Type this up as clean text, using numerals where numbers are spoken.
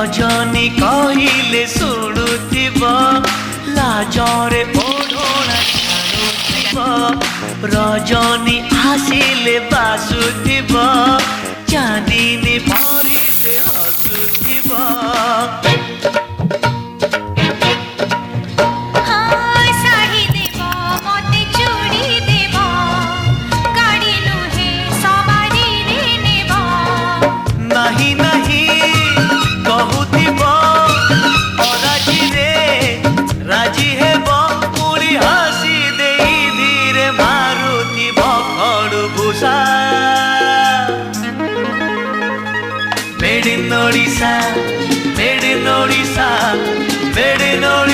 रजनी कहिले शुणुथिब लाजरे ओढ़ना छाड़ुथिब रजनी आसिले बासुथिब चांदनी परी से हसुथिब नहीं नहीं कहूथिब अराजी रे राजी हेब पुरी हसी दे धीरे मारुथिब खड़ुभूषा made in Odisha made in Odisha made in Odisha.